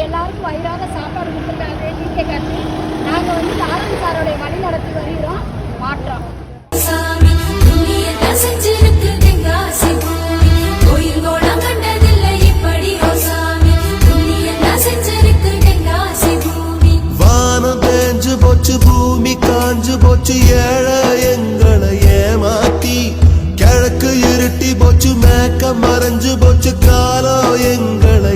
எல்லாருக்கும் வயிறாக சாப்பாடு கொடுத்துருக்காங்க டிகே காட்டி நாங்கள் வந்து ஆனந்த் சாரோடைய வழி நடத்தி வருகிறோம். மாற்றம் வானம் தேஞ்சு போச்சு, பூமி காஞ்சு போச்சு, ஏழை எங்களை ஏமாத்தி கிழக்கு இருட்டி போச்சு, மேக்க மறைஞ்சு போச்சு, காலம் எங்களை